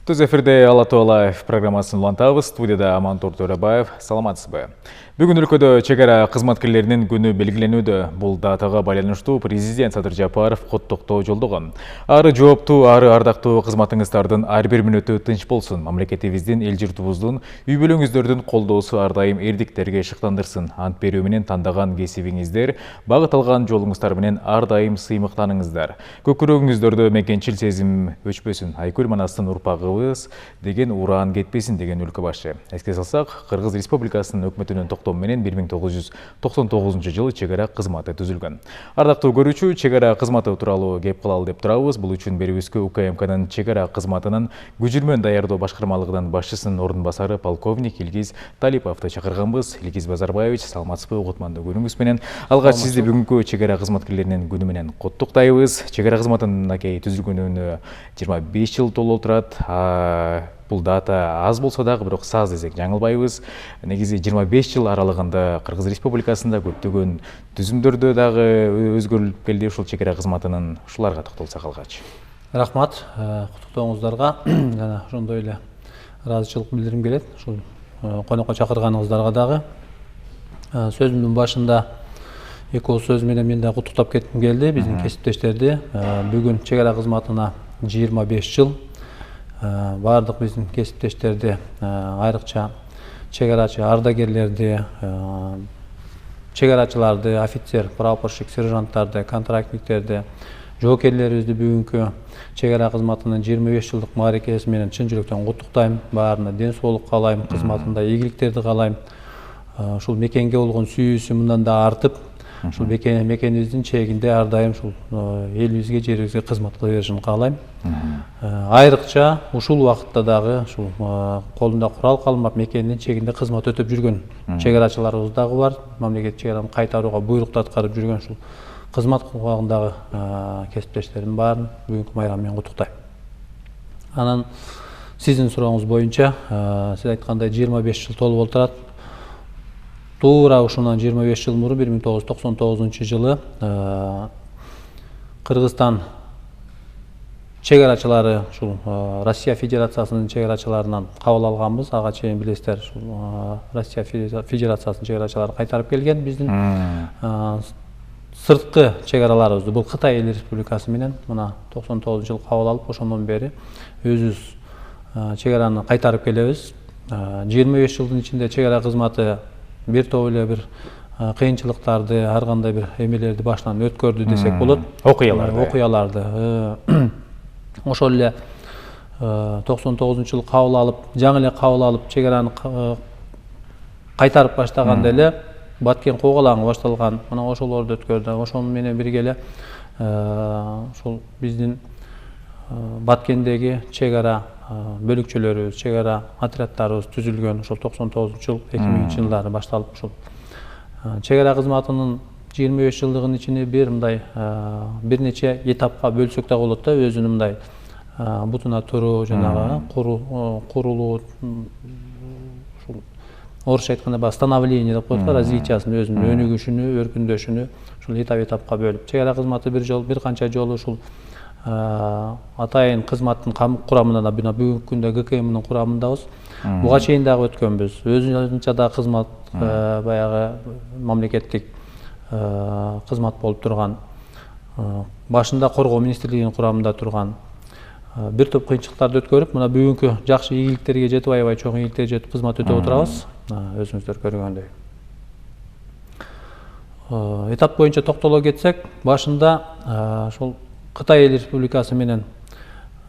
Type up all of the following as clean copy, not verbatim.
Түз эфирде Ала Туалаев программасын улантабыз. Студияда Амантур Төребаев. Саламатсызбы. Бүгін өлкөдө чегара кызматкерлеринин күнү белгиленүүдө. Бул датага байланыштуу президент Садыр Жапаров коттуктоо жолдогон. Ары жооптуу, ары ардактуу кызматыңыздардын ар бир мүнөтү тынч болсун. Мамлекетибиздин, эл журтубуздун, үй бүлөңүздөрдүн колдоосу ар дайым эрдиктерге шыктандырсын. Ант берүү менен тандаган кесибиңиздер, багыт алган жолуңуздар менен ар дайым сыймыктаныңыздар. Көкүрөгүңүздөрдө мекенчил сезим өчпөсүн. Айкөл Манастын урпагыбыз деген ураан кетпесин деген өлкө башы. Эске салсак, Кыргыз Республикасынын өкмөтүнүн токтому менен 1999 жылы чегара кызматы түзүлгөн. Ардактуу көрүүчү, чегара кызматы тууралуу кеп кылалы деп турабыз. Бул үчүн берүүбүзгө УКМКнын чегара кызматынын көчүрмө даярдоо башкармалыгынын башчысынын ордун басары полковник Илгиз Талиповду чакырганбыз. Илгиз Базарбаевич, саламатсызбы, угутмандуу күнүңүз менен. Алгач сизди бүгүнкү чегара кызматкерлеринин күнү менен коттуктайбыз. Чегара кызматынын акей түзүлгөнүнө 25 жыл толуп турат. Бул дата аз болсо дагы, бирок саз десек жаңылбайбыз. Негизи 25 жыл аралыгында Кыргыз Республикасында көптөгөн түзүмдөрдө дагы өзгөрүлүп келди. Ушул чегара кызматынын ушуларга токтолсак алгач. Рахмат, куттуктооңуздарга жана ошондой эле ыраазычылык билдиргим келет. Ушул конокко чакырганыңыздарга дагы. Сөзүмдүн башында эки ооз сөз менен мен дагы куттуктап кетким келди биздин кесиптештерди. Бүгүн чегара кызматына 25 жыл. Бардык биздин кесиптештерди, айрыкча чегарачы ардагерлерди, чегарачыларды, офицер, прапорщик, сержанттарды, контрактниктерди, жоокерлерибизди бүгүнкү чегара кызматынын 25 жылдык мааракеси менен чын жүрөктөн куттуктайм. Баарына ден соолук каалайм, кызматында ийгиликтерди каалайм. Ушул мекенге болгон сүйүүсү мындан да артып, ушул мекенибиздин чегинде ар дайым ушул элибизге, жерибизге кызмат кыла беришин каалайм. Айрыкча ушул убакытта дагы ушул колунда курал калмап мекендин чегинде кызмат өтөп жүргөн чегарачыларыбыз дагы бар. Мамлекет чегараны кайтарууга буйрукту аткарып жүргөн ушул кызмат кылгандагы кесиптештерим баарын бүгүнкү майрам менен куттуктайм. Анан сиздин сурооңуз боюнча, сиз айткандай 25 жыл толуп отурат. Туура ушундан 25 жыл мурун 1999 жылы Кыргызстан чегарачылары ушул Россия Федерациясынын чегарачыларынан кабыл алганбыз. Ага чейин билесиздер, Россия Федерациясынын чегарачылары кайтарып келген биздин сырткы чегараларыбызды. Бул Кытай Эл Республикасы менен мына 99 жыл кабыл алып, ошондон бери өзүбүз чегараны кайтарып келебиз. 25 жылдын ичинде чегара кызматы бир топ эле бир кыйынчылыктарды, ар кандай бир эмелерди башынан өткөрдү десек болот. Окуяларды. Ошол эле 99 жыл кабыл алып, жаңы эле кабыл алып, чегараны кайтарып баштаганда эле Баткен когалаңы башталган. Мына ошолорду өткөрдү. Ошону менен бирге эле ушул биздин Баткендеги чегара бөлүкчөлөрүбүз, чегара отрядтарыбыз түзүлгөн. Ошол 99 жыл 2000 жылдары башталып, ушул чегара кызматынын 25 жылдыгынын ичине бир мындай бир нече этапка бөлсөк да болот да. Өзүнүн мындай бутуна туруу, жанагы курулуу, ушул орусча айтканда становление деп коет го, развитиясын, өзүнүн өнүгүшүнү, өркүндөшүнү ушул этап-этапка бөлүп, чегара кызматы бир канча жолу ушул атайын кызматтын курамында да, бүгүнкү күндө ГКМнын курамындабыз. Буга чейин дагы өткөнбүз. Өзүнчө да кызмат, баягы мамлекеттик кызмат болуп турган, башында коргоо министрлигинин курамында турган бир топ кыйынчылыктарды өткөрүп, мына бүгүнкү жакшы ийгиликтерге жетип, аябай чоң ийгиликтерге жетип кызмат өтөп отурабыз. Өзүңүздөр көргөндөй. Этап боюнча токтоло кетсек, башында ушул Кытай Эл Республикасы менен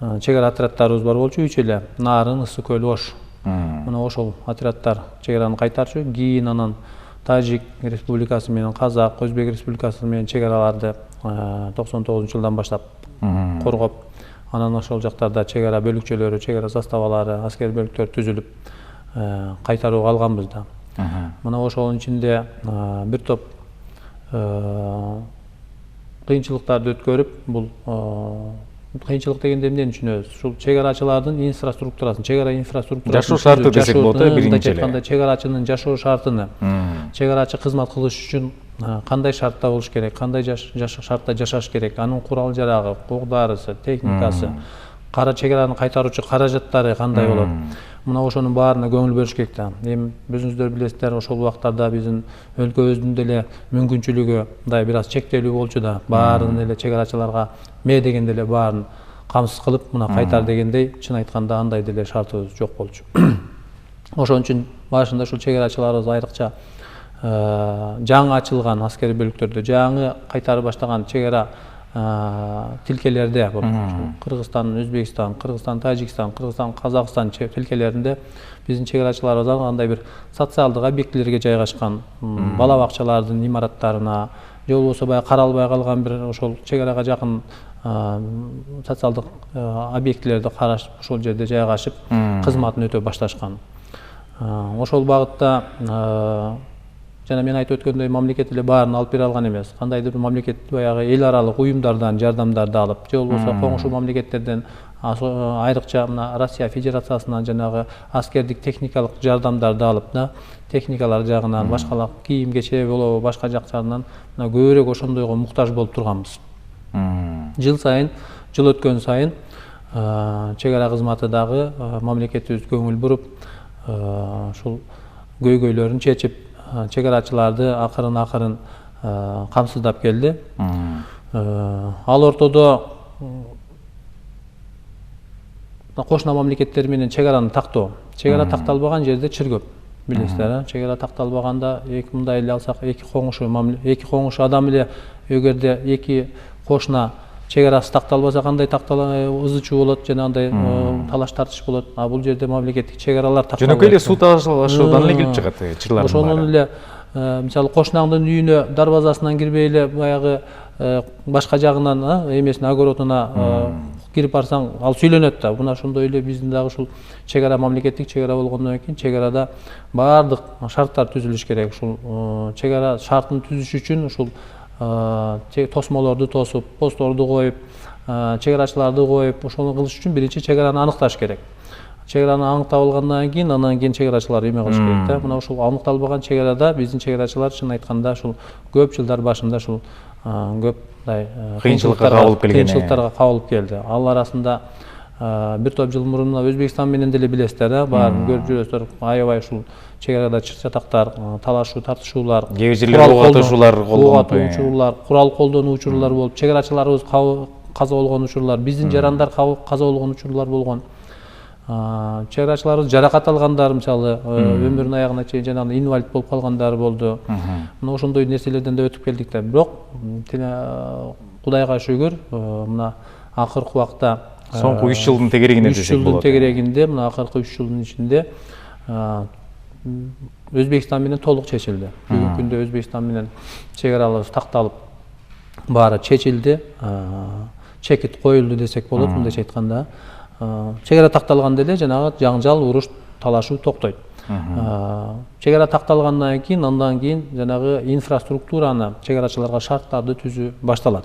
чегара отрядтарыбыз бар болчу, 3 эле: Нарын, Ысык көл, Ош. Мына ошол отрядтар чегараны кайтарчу. Кийин анан Тажик Республикасы менен Казак, Өзбек Республикасы менен чегараларды 99 жылдан баштап коргоп, анан ошол жактарда чегара бөлүкчөлөрү, чегара заставалары, аскер бөлүктөр түзүлүп кайтарууга алганбыз да. Мына ошонун ичинде бир топ кыйынчылыктарды өткөрүп, бул кыйынчылык дегенде эмнени түшүнөбүз? Ушул чегарачылардын инфраструктурасын, чегара инфраструктурасын, жашоо шарты десек болот, биринчи эле. Чегарачынын жашоо шартыны, чегарачы кызмат кылыш үчүн кандай шартта болуш керек, кандай шартта жашаш керек, анын курал жарагы, кок-дарысы, техникасы, чегараны кайтаруучу каражаттары кандай болот. Мына ошонун баарына көңүл бөлүш керек да. Эми өзүңүздөр билесиздер, ошол убактарда биздин өлкөбүздүн деле мүмкүнчүлүгү мындай бир аз чектелүү болчу да. Баарын эле чегарачыларга ме дегенде эле баарын камсыз кылып, мына кайтар дегендей, чын айтканда андай деле шартыбыз жок болчу. Ошон үчүн башында ушул чегарачыларыбыз айрыкча жаңы ачылган аскери бөлүктөрдө, жаңы кайтары баштаган чегара тилкелерде, Кыргызстан, Өзбекстан, Кыргызстан, Тажикстан, Кыргызстан, Казакстан тилкелеринде биздин чегарачыларыбыз андай бир социалдык объектилерге жайгашкан, бала бакчалардын имараттарына, же болбосо баягы каралбай калган бир ошол чегарага жакын социалдык объектилерди караш, ошол жерде жайгашып кызматын өтө башташкан. Ошол багытта жана мен айтып өткөндөй, мамлекет эле баарын алып бере алган эмес. Кандайдыр мамлекет баягы эл аралык уюмдардан жардамдарды алып, же болбосо коңшу мамлекеттерден, айрыкча мына Россия Федерациясынан жанагы аскердик техникалык жардамдарды алып, техникалар жагынан, башкалар кийим кече болобу, башка жактарынан көбүрөөк ошондойго муктаж болуп турганбыз. Жыл сайын, жыл өткөн сайын чегара кызматы дагы мамлекетибиз көңүл буруп, ушул көйгөйлөрүн чечип, чегарачыларды акырын камсыздап келди. Ал ортодо кошуна мамлекеттер менен чегараны тактоо. Чегара такталбаган жерде чыр көп. Билесиздер, чегара такталбаганда мындай эле алсак, эки коңушу адам эле эгерде эки кошуна чегарасы такталбаса кандай ызы чуу болот, жана андай талаш тартыш болот. А бул жерде мамлекеттик чегаралар такталбайт. Жөнөкөй эле суу талашуудан эле келип чыгат чырлардын баары. Ошонун эле мисалы кошунаңдын үйүнө дарбазасынан кирбей эле баягы башка жагынан эмесине огородуна кирип барсаң, ал сүйлөнөт да. Мына ошондой эле биздин дагы ушул чегара мамлекеттик чегара болгондон кийин чегарада баардык шарттар түзүлүш керек. Ушул чегара шартын түзүш үчүн ушул тосмолорду тосуп, постторду коюп, чегарачыларды коюп, ошону кылыш үчүн биринчи чегараны аныкташ керек. Чегараны аныктап алгандан кийин, анан кийин чегарачылар эме кылыш керек да. Мына ушул аныкталбаган чегарада биздин чегарачылар чын айтканда ушул көп жылдар башында ушул көп кыйынчылыктарга кабылып келди. Ал арасында бир топ жыл мурун Өзбекстан менен деле билесиздер, баарын көрүп жүрөсүздөр, аябай ушул чегарада чыр-чатактар, талашуу, тартышуулар, кээ бир жерлерде ок атышуулар учурлар, курал колдонуу учурлар болуп, чегарачыларыбыз каза болгон учурлар, биздин жарандар каза болгон учурлар болгон. Чегарачыларыбыз жаракат алгандар, мисалы, өмүрүнүн аягына чейин жанагы инвалид болуп калгандар болду. Мына ошондой нерселерден да өтүп келдик да. Бирок Кудайга шүгүр, мына акыркы убакта соңку 3 жылдын тегерегинде десек болот. 3 жылдын тегерегинде, мына акыркы 3 жылдын ичинде Өзбекстан менен толук чечилди. Бүгүнкү күндө Өзбекстан менен чегараларыбыз такталып, баары чечилди, чекит коюлду десек болот, мындайча айтканда. Чегара такталганда эле жанагы жаңжал, уруш, талашуу токтойт. Чегара такталгандан кийин, андан кийин жанагы инфраструктураны, чегарачыларга шарттарды түзүү башталат.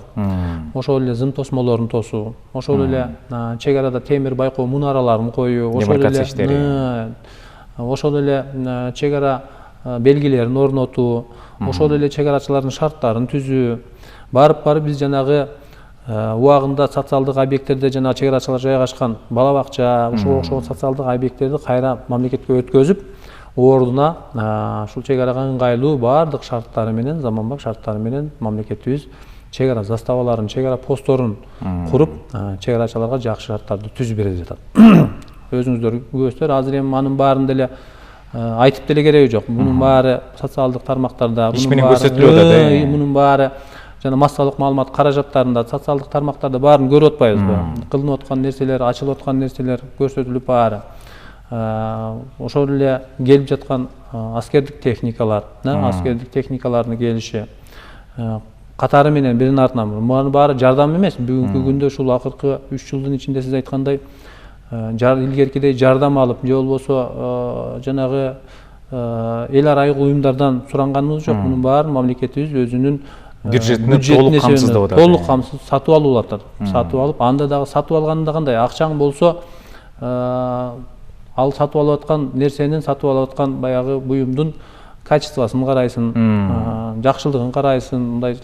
Ошол эле зым тосмолорун тосуу, ошол эле чегарада темир байкоо мунараларын коюу, ошол эле чегара белгилерин орнотуу, ошол эле чегарачылардын шарттарын түзүү. Барып биз жанагы убагында социалдык объекттерде жана чегарачылар жайгашкан бала бакча, ошол социалдык объекттерди кайра мамлекетке өткөзүп, ордуна ушул чегарага ыңгайлуу баардык шарттары менен, заманбап шарттары менен мамлекетибиз чегара заставаларын, чегара постторун куруп, чегарачыларга жакшы шарттарды түзүп бере жатат. Өзүңүздөр көрөсүздөр, азыр эми анын баарын деле айтып деле кереги жок. Мунун баары социалдык тармактарда, мунун баары жана массалык маалымат каражаттарында, социалдык тармактарда баарын көрүп атпайбызбы? Кылынып аткан нерселер, ачылып аткан нерселер көрсөтүлүп баары. Ошол эле келип жаткан аскердик техникалар, аскердик техникалардын келиши катары менен биринин артынан мунун баары жардам эмес. Бүгүнкү күндө ушул акыркы 3 жылдын ичинде сиз айткандай илгеркидей жардам алып, же болбосо жанагы эл аралык уюмдардан суранганыбыз жок. Мунун баарын мамлекетибиз өзүнүн бюджетине толук камсыз сатып алып атат. Сатып алып, анда дагы сатып алганда кандай акчаң болсо, ал сатып алып аткан нерсенин, сатып алып аткан баягы буюмдун качествосын карайсың, жакшылыгын карайсың, мындай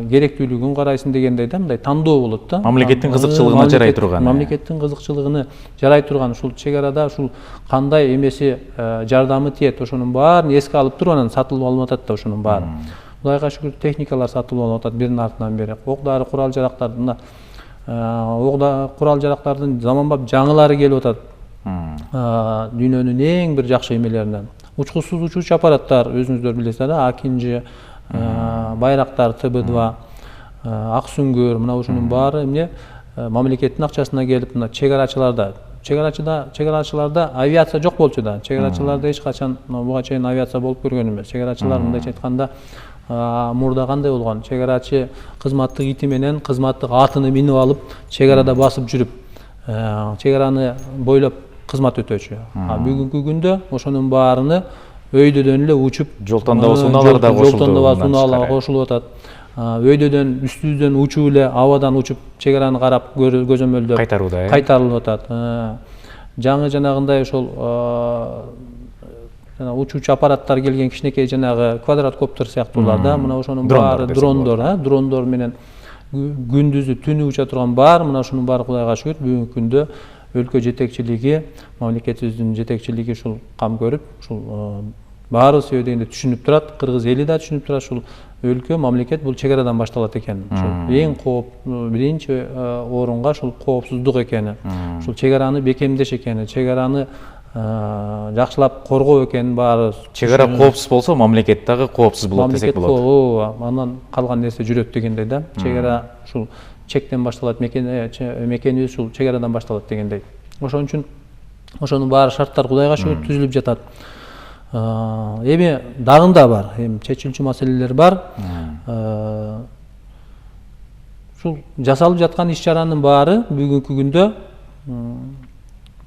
керектүүлүгүн карайсың дегендей да, мындай тандоо болот да. Мамлекеттин кызыкчылыгына жарай турган. Мамлекеттин кызыкчылыгына жарай турган ушул чек арада ушул кандай эмеси жардамы тиет, ошонун баарын эске алып туруп анан сатылып алынып атат да ошонун баары. Кудайга шүгүр техникалар сатылып алынып атат биринин артынан бири. Ок-дары, курал-жарактардын курал-жарактардын заманбап жаңылары келип атат. Дүйнөнүн эң бир жакшы эмелеринен. Учкусуз учуучу аппараттар, өзүңүздөр билесиздер да, Акинжи, Байрактар ТБ2, Ак Сүңгүр, мына ушунун баары эмне мамлекеттин акчасына келип, мына чек арачыларда авиация жок болчу да. Чек арачыларда эч качан буга чейин авиация болуп көргөн эмес. Чек арачылар мындайча айтканда мурда кандай болгон? Чек арачы кызматтык ити менен кызматтык атыны минип алып, чек арада басып жүрүп, чек араны бойлоп кызмат өтөчү. Бүгүнкү күндө ошонун баарыны өйдөдөн эле учуп, жол тандоо суунаалары да кошулуп атат. Өйдөдөн, үстүбүздөн учуп эле, абадан учуп, чек араны карап, көзөмөлдөп кайтарылып атат. Жаңы жанагындай ошол учуучу аппараттар келген, кичинекей жанагы квадроткоптер сыяктуулар да, мына ошонун баары дрондор менен күндүзү түнү уча турган баар, мына ушунун баары Кудайга шүгүр бүгүнкү күндө өлкө жетекчилиги, мамлекетибиздин жетекчилиги ушул кам көрүп, ушул баары себеби дегенде түшүнүп турат, кыргыз эли да түшүнүп турат, ушул өлкө, мамлекет бул чек арадан башталат экен. Ушул эң биринчи орунга ушул коопсуздук экени, ушул чек араны бекемдеш экени, чек араны жакшылап коргоо экенин баары. Чек ара коопсуз болсо, мамлекет дагы коопсуз болот десек болот. Анан калган нерсе жүрөт дегендей да. Чек ара ушул чектен башталат, мекенибиз ушул чек арадан башталат дегендей. Ошон үчүн ошонун баары шарттар Кудайга шүгүр түзүлүп жатат. Эми дагында бар, чечилчү маселелер бар. Ушул жасалып жаткан иш чаранын баары бүгүнкү күндө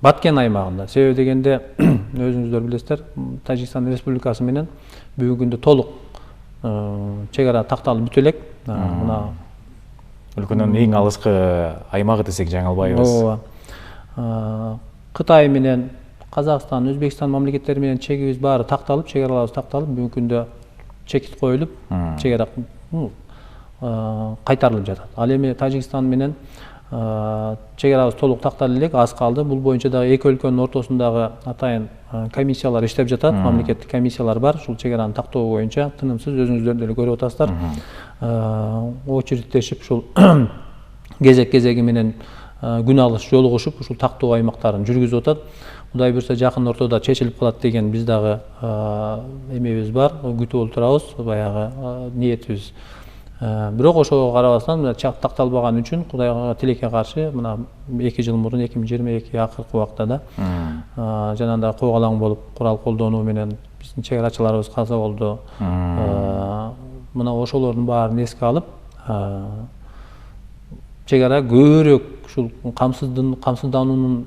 Баткен аймагында. Себеби дегенде өзүңүздөр билесиздер, Тажикстан Республикасы менен бүгүнкү күндө толук чек ара такталып бүтө элек. Мына өлкөнүн эң алыскы аймагы десек жаңылбайбыз. Кытай менен Казакстан, Өзбекстан мамлекеттери менен чегибиз баары такталып, чек араларыбыз такталып, бүгүнкү күндө чекит коюлуп, чек ара кайтарылып жатат. Ал эми Тажикстан менен чек арабыз толук такталып элек, аз калды. Бул боюнча дагы эки өлкөнүн ортосундагы атайын комиссиялар иштеп жатат, мамлекеттик комиссиялар бар. Ушул чек араны тактоо боюнча тынымсыз өзүңүздөр деле көрүп атасыздар. Очередтешип ушул кезеги менен күн алыш жолугушуп, ушул тактоо аймактарын жүргүзүп атат. Кудай буйрса жакын ортодо чечилип калат деген биз дагы эмебиз бар, күтүп отурабыз, баягы ниетибиз. Бирок ошого карабастан такталбаган үчүн Кудайга тилекке каршы мына 2 жыл мурун 2022 акыркы убакта да жанагындай койгалаң болуп курал колдонуу менен биздин чек арачыларыбыз каза болду. Мына ошолордун баарын эске алып, чек ара көбүрөөк ушул камсыздануунун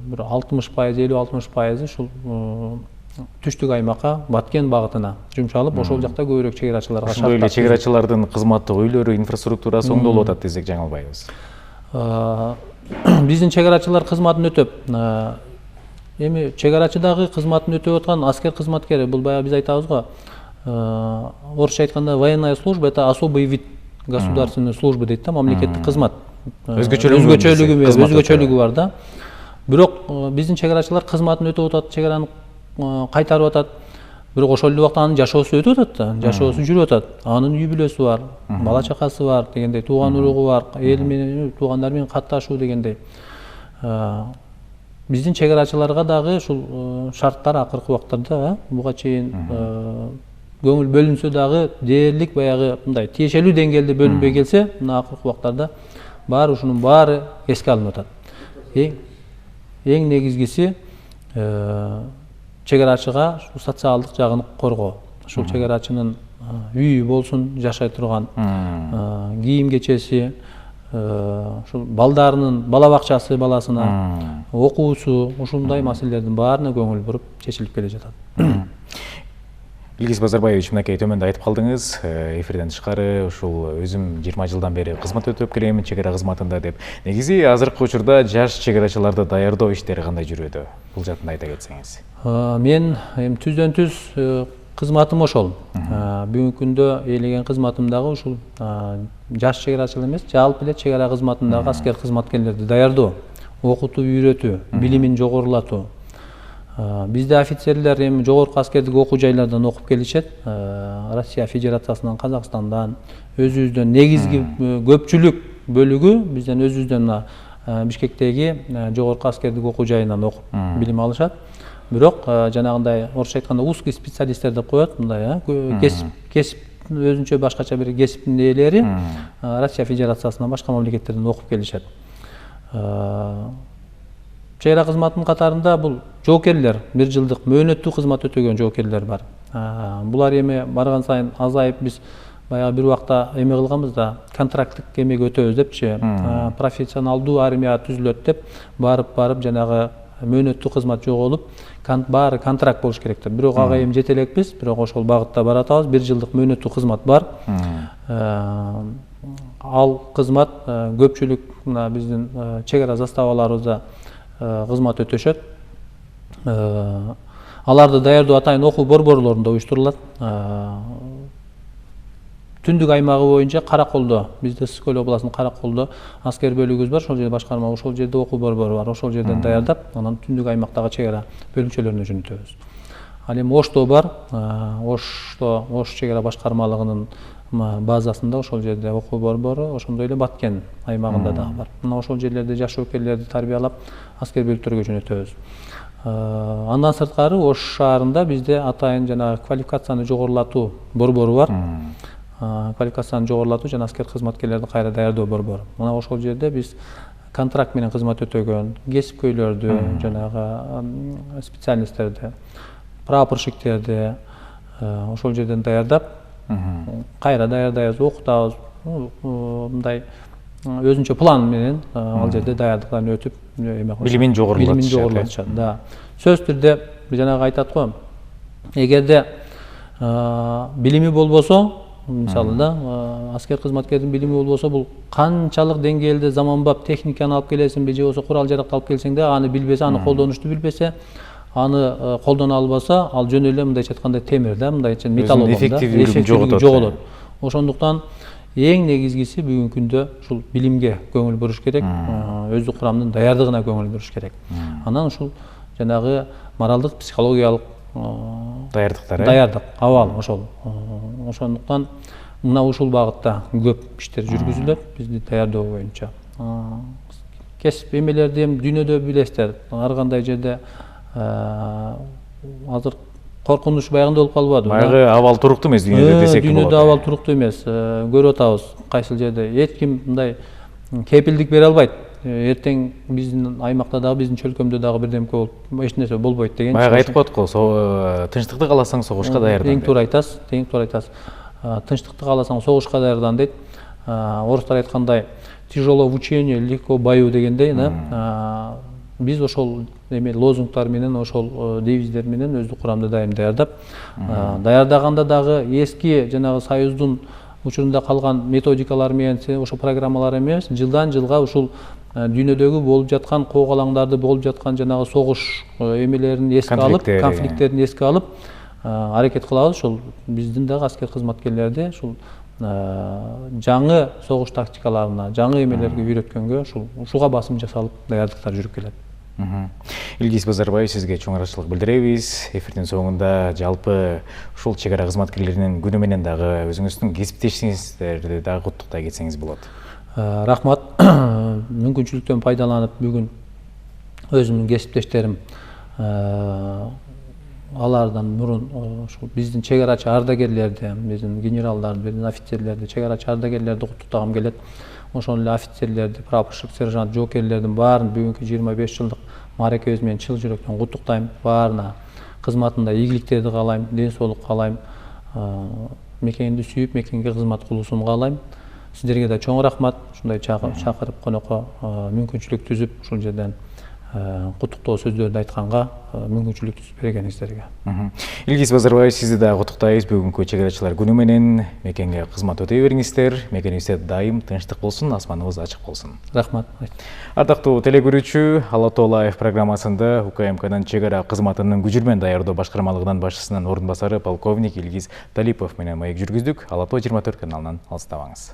бир 60%, 50-60% ушул түштүк аймакка, Баткен багытына жумшалып, ошол жакта көбүрөөк чек арачыларга шарттар. Ошондой эле чек арачылардын кызматтык үйлөрү, инфраструктурасы оңдолуп атат десек жаңылбайбыз. Биздин чек арачылар кызматын өтөп, эми чек арачыдагы кызматын өтөп аткан аскер кызматкери, бул баягы биз айтабыз го, орусча айтканда военная служба это особый вид государственной службы дейт да, мамлекеттик кызмат. Өзгөчөлүгү бар да. Бирок биздин чек арачылар кызматын өтөп атат, чек араны кайтарып атат. Бирок ошол эле убакта анын жашоосу өтүп атат да, жашоосу жүрүп атат. Анын үй бүлөсү бар, бала чакасы бар дегендей, тууган уругу бар, эл менен, туугандар менен катташуу дегендей. Биздин чек арачыларга дагы ушул шарттар акыркы убактарда буга чейин көңүл бөлүнсө дагы дээрлик баягы мындай тиешелүү деңгээлде бөлүнбөй келсе, мына акыркы убактарда баары ушунун баары эске алынып атат. Эң негизгиси чек арачыга социалдык жагын коргоо. Ушул чек арачынын үйү болсун, жашай турган кийим кечеси, ушул балдарынын бала бакчасы баласына, окуусу, ушундай маселелердин баарына көңүл буруп чечилип келе жатат. Илгиз Базарбаевич, мынакей төмөндө айтып калдыңыз, эфирден тышкары ушул өзүм 20 жылдан бери кызмат өтөп келем чек ара кызматында деп. Негизи азыркы учурда жаш чек арачыларды даярдоо иштери кандай жүрүүдө? Бул жактан айта кетсеңиз. Мен түздөн түз кызматым ошол. Бүгүнкү күндө ээлеген кызматым дагы ушул жаш чегерачылар эмес, жалпы эле чегара кызматындагы аскер кызматкерлерди даярдоо, окутуу, үйрөтүү, билимин жогорулатуу. Бизде офицерлер эми жогорку аскердик окуу жайлардан окуп келишет. Россия Федерациясынан, Казакстандан, өзүбүздөн негизги көпчүлүк бөлүгү бизден өзүбүздөн Бишкектеги жогорку аскердик окуу жайынан окуп билим алышат. Бирок жанагындай орусча айтканда узкий специалисттер деп коет, мындай кесип өзүнчө башкача бир кесиптин ээлери Россия Федерациясынан, башка мамлекеттерден окуп келишет. Чегара кызматынын катарында бул жоокерлер, 1 жылдык мөөнөттүү кызмат өтөгөн жоокерлер бар. Булар эми барган сайын азайып, биз баягы бир убакта эме кылганбыз да, контракттык эмеге өтөбүз депчи, профессионалдуу армия түзүлөт деп барып жанагы мөөнөттүү кызмат жоголуп, баары контракт болуш керек деп. Бирок ага эми жете элекпиз, бирок ошол багытта баратабыз. 1 жылдык мөөнөттүү кызмат бар. Ал кызмат көпчүлүк биздин чегара заставаларыбызда кызмат өтөшөт. Аларды даярдоо атайын окуу борборлорунда уюштурулат. Түндүк аймагы боюнча Караколдо, бизде Ысык-Көл областынын Караколдо аскер бөлүгүбүз бар, ошол жерде башкарма, ошол жерде окуу борбору бар, ошол жерден даярдап, анан түндүк аймактагы чегара бөлүмчөлөрүнө жөнөтөбүз. Ал эми Ошто бар, Ош чегара башкармалыгынын базасында ошол жерде окуу борбору, ошондой эле Баткен аймагында дагы бар. Мына ошол жерлерде жаш жоокерлерди тарбиялап аскер бөлүктөргө жөнөтөбүз. Андан сырткары Ош шаарында бизде атайын жана квалификацияны жогорулатуу борбору бар. Квалификацияны жогорулатуу жана аскер кызматкерлерди кайра даярдоо борбору. Мына ошол жерде биз контракт менен кызмат өтөгөн кесипкөйлөрдү, жанагы специалисттерди, прапорщиктерди ошол жерден даярдап, кайра даярдайбыз, окутабыз. Мындай өзүнчө план менен ал жерде даярдыктан өтүп, билимин жогорулатышат. Да. Сөзсүз түрдө жанагы айтат го, эгерде билими болбосо, мисалы да, аскер кызматкердин билими болбосо, бул канчалык деңгээлде заманбап техниканы алып келесиңби, же болбосо курал жаракты алып келсең да, аны билбесе, аны колдонушту билбесе, аны колдоно албаса, ал жөн эле мындайча айтканда темир да, мындайча металл эффективдүүлүгү жоголот. Ошондуктан эң негизгиси бүгүнкү күндө ушул билимге көңүл буруш керек, өздүк курамдын даярдыгына көңүл буруш керек. Анан ушул жанагы моралдык, психологиялык даярдык, абал ошол. Ошондуктан мына ушул багытта көп иштер жүргүзүлөт бизди даярдоо боюнча. Кесип эмелерди эми дүйнөдө билесиздер, ар кандай жерде азыр коркунуч баягындай болуп калбады. Баягы абал туруктуу эмес дүйнөдө десек болот. Дүйнөдө абал туруктуу эмес. Көрүп атабыз кайсыл жерде эч ким мындай кепилдик бере албайт. Эртең биздин аймакта дагы, биздин чөлкөмдө дагы бирдемке болуп, эч нерсе болбойт деген. Баягы айтып коет го, тынчтыкты кааласаң согушка даярдан. Тең туура айтасыз. Тынчтыкты кааласаң согушка даярдан дейт. Орустар айткандай, тяжело в учении, легко в бою дегендей, да. Биз ошол эме лозунгтар менен, ошол девиздер менен өздүк курамды дайым даярдап, даярдаганда дагы эски жанагы союздун учурунда калган методикалар менен, ошо программалар эмес, жылдан жылга ушул дүйнөдөгү болуп жаткан коогалаңдарды, болуп жаткан жанагы согуш эмелерин эске алып, конфликттерин эске алып, аракет кылабыз. Ушул биздин дагы аскер кызматкерлерди ушул жаңы согуш тактикаларына, жаңы эмелерге үйрөткөнгө ушуга басым жасалып даярдыктар жүрүп келет. Илгиз Базарбаев, сизге чоң ыраазычылык билдиребиз. Эфирдин соңунда жалпы ушул чегара кызматкерлеринин күнү менен дагы өзүңүздүн кесиптешиңиздерди дагы куттуктай кетсеңиз болот. Рахмат. Мүмкүнчүлүктөн пайдаланып бүгүн өзүмдүн кесиптештерим алардан мурун ушул биздин чегарачы ардагерлерди, биздин генералдарды, биздин офицерлерди, чегарачы ардагерлерди куттуктагым келет. Ошол эле офицерлерди, прапорщик, сержант, жоокерлердин баарын бүгүнкү 25 жылдык мааракебиз менен чыл жүрөктөн куттуктайм. Баарына кызматында ийгиликтерди каалайм, ден соолук каалайм. Мекенди сүйүп, мекенге кызмат кылуусун каалайм. Сиздерге да чоң рахмат. Ушундай чакырып конокко мүмкүнчүлүк түзүп, ушул жерден куттуктоо сөздөрдү айтканга мүмкүнчүлүк бергениңиздерге. Илгиз Базарбаев, сизди да куттуктайбыз бүгүнкү чек арачылар күнү менен. Мекенге кызмат өтөй бериңиздер. Мекенибизде дайым тынчтык болсун, асманыбыз ачык болсун. Рахмат. Ардактуу телекөрүүчү, Ала Тоо Лайв программасында УКМКнын чек ара кызматынын күжүрмөн даярдоо башкармалыгынын башчысынын орун басары полковник Илгиз Талипов менен маек жүргүздүк. Ала Тоо 24 каналынан алыстабаңыз.